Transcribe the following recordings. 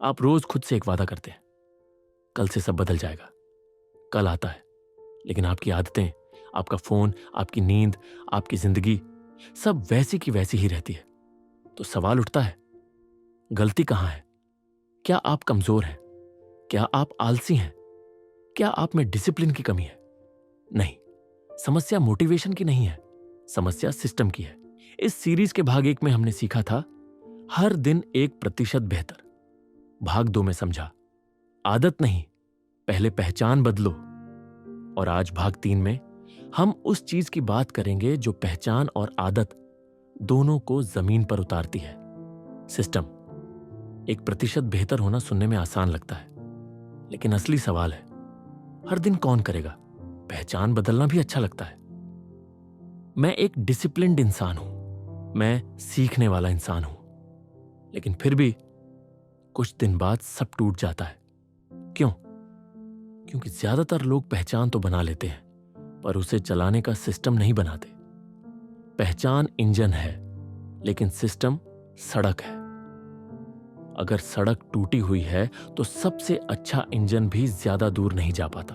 आप रोज खुद से एक वादा करते हैं, कल से सब बदल जाएगा। कल आता है, लेकिन आपकी आदतें, आपका फोन, आपकी नींद, आपकी जिंदगी सब वैसी की वैसी ही रहती है। तो सवाल उठता है, गलती कहां है? क्या आप कमजोर हैं? क्या आप आलसी हैं? क्या आप में डिसिप्लिन की कमी है? नहीं, समस्या मोटिवेशन की नहीं है, समस्या सिस्टम की है। इस सीरीज के भाग 1 में हमने सीखा था हर दिन 1% बेहतर। भाग 2 में समझा आदत नहीं, पहले पहचान बदलो। और आज भाग 3 में हम उस चीज की बात करेंगे जो पहचान और आदत दोनों को जमीन पर उतारती है, सिस्टम। 1% बेहतर होना सुनने में आसान लगता है, लेकिन असली सवाल है, हर दिन कौन करेगा? पहचान बदलना भी अच्छा लगता है। मैं एक डिसिप्लिन्ड इंसान हूं, मैं सीखने वाला इंसान हूं, लेकिन फिर भी कुछ दिन बाद सब टूट जाता है। क्यों? क्योंकि ज्यादातर लोग पहचान तो बना लेते हैं, पर उसे चलाने का सिस्टम नहीं बनाते। पहचान इंजन है, लेकिन सिस्टम सड़क है। अगर सड़क टूटी हुई है तो सबसे अच्छा इंजन भी ज्यादा दूर नहीं जा पाता।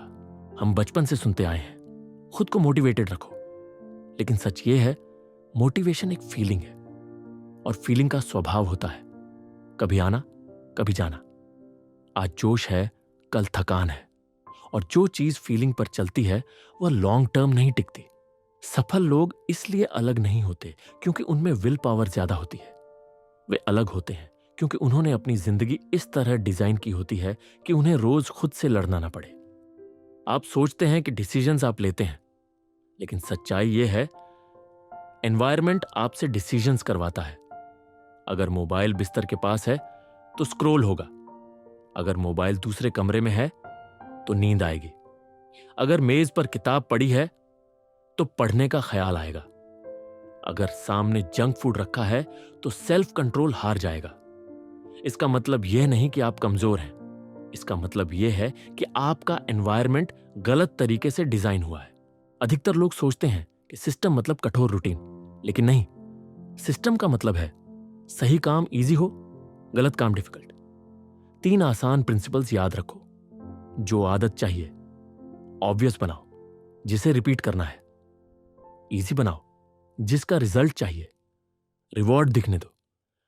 हम बचपन से सुनते आए हैं, खुद को मोटिवेटेड रखो, लेकिन सच ये है, मोटिवेशन एक फीलिंग है, और फीलिंग का स्वभाव होता है, कभी आना कभी जाना। आज जोश है, कल थकान है, और जो चीज फीलिंग पर चलती है वह लॉन्ग टर्म नहीं टिकती। सफल लोग इसलिए अलग नहीं होते क्योंकि उनमें विल पावर ज्यादा होती है। वे अलग होते हैं क्योंकि उन्होंने अपनी जिंदगी इस तरह डिजाइन की होती है कि उन्हें रोज खुद से लड़ना ना पड़े। आप सोचते हैं कि डिसीजंस आप लेते हैं, लेकिन सच्चाई यह है, एनवायरनमेंट आपसे डिसीजंस करवाता है। अगर मोबाइल बिस्तर के पास है तो स्क्रॉल होगा, अगर मोबाइल दूसरे कमरे में है तो नींद आएगी, अगर मेज पर किताब पड़ी है तो पढ़ने का ख्याल आएगा, अगर सामने जंक फूड रखा है तो सेल्फ कंट्रोल हार जाएगा। इसका मतलब यह नहीं कि आप कमजोर हैं, इसका मतलब यह है कि आपका एनवायरनमेंट गलत तरीके से डिजाइन हुआ है। अधिकतर लोग सोचते हैं कि सिस्टम मतलब कठोर रूटीन, लेकिन नहीं, सिस्टम का मतलब है सही काम इजी हो, गलत काम डिफिकल्ट। 3 आसान प्रिंसिपल्स याद रखो। जो आदत चाहिए ऑब्वियस बनाओ, जिसे रिपीट करना है इजी बनाओ, जिसका रिजल्ट चाहिए रिवॉर्ड दिखने दो।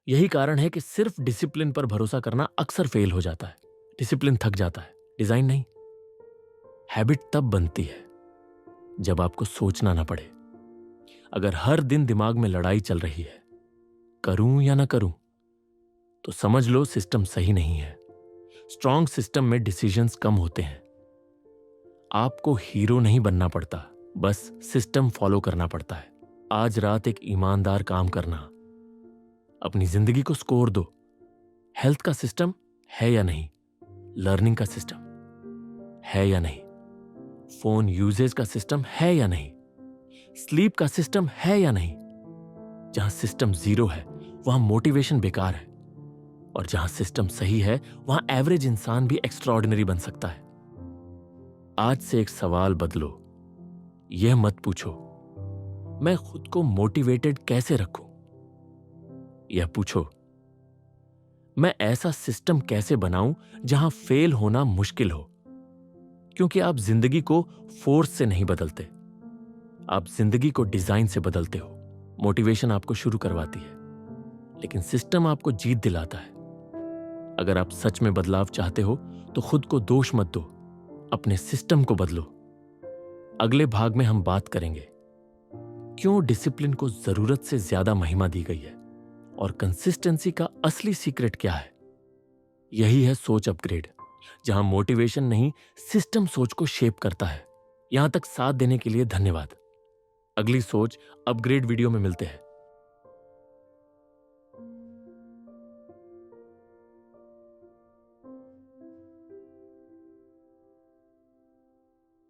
यही कारण है कि सिर्फ डिसिप्लिन पर भरोसा करना अक्सर फेल हो जाता है। डिसिप्लिन थक जाता है, डिजाइन नहीं। हैबिट तब बनती है जब आपको सोचना ना पड़े। अगर हर दिन दिमाग में लड़ाई चल रही है, करूं या ना करूं, तो समझ लो सिस्टम सही नहीं है। स्ट्रॉन्ग सिस्टम में डिसीजंस कम होते हैं। आपको हीरो नहीं बनना पड़ता, बस सिस्टम फॉलो करना पड़ता है। आज रात एक ईमानदार काम करना, अपनी जिंदगी को स्कोर दो। हेल्थ का सिस्टम है या नहीं, लर्निंग का सिस्टम है या नहीं, फोन यूजेज का सिस्टम है या नहीं, स्लीप का सिस्टम है या नहीं। जहां सिस्टम 0 है वहां मोटिवेशन बेकार है, और जहां सिस्टम सही है वहां एवरेज इंसान भी एक्स्ट्राऑर्डिनरी बन सकता है। आज से एक सवाल बदलो। यह मत पूछो मैं खुद को मोटिवेटेड कैसे रखूं, यह पूछो मैं ऐसा सिस्टम कैसे बनाऊं जहां फेल होना मुश्किल हो। क्योंकि आप जिंदगी को फोर्स से नहीं बदलते, आप जिंदगी को डिजाइन से बदलते हो। मोटिवेशन आपको शुरू करवाती है, लेकिन सिस्टम आपको जीत दिलाता है। अगर आप सच में बदलाव चाहते हो तो खुद को दोष मत दो, अपने सिस्टम को बदलो। अगले भाग में हम बात करेंगे क्यों डिसिप्लिन को जरूरत से ज्यादा महिमा दी गई है, और कंसिस्टेंसी का असली सीक्रेट क्या है। यही है सोच अपग्रेड, जहां मोटिवेशन नहीं सिस्टम सोच को शेप करता है। यहां तक साथ देने के लिए धन्यवाद। अगली सोच अपग्रेड वीडियो में मिलते हैं।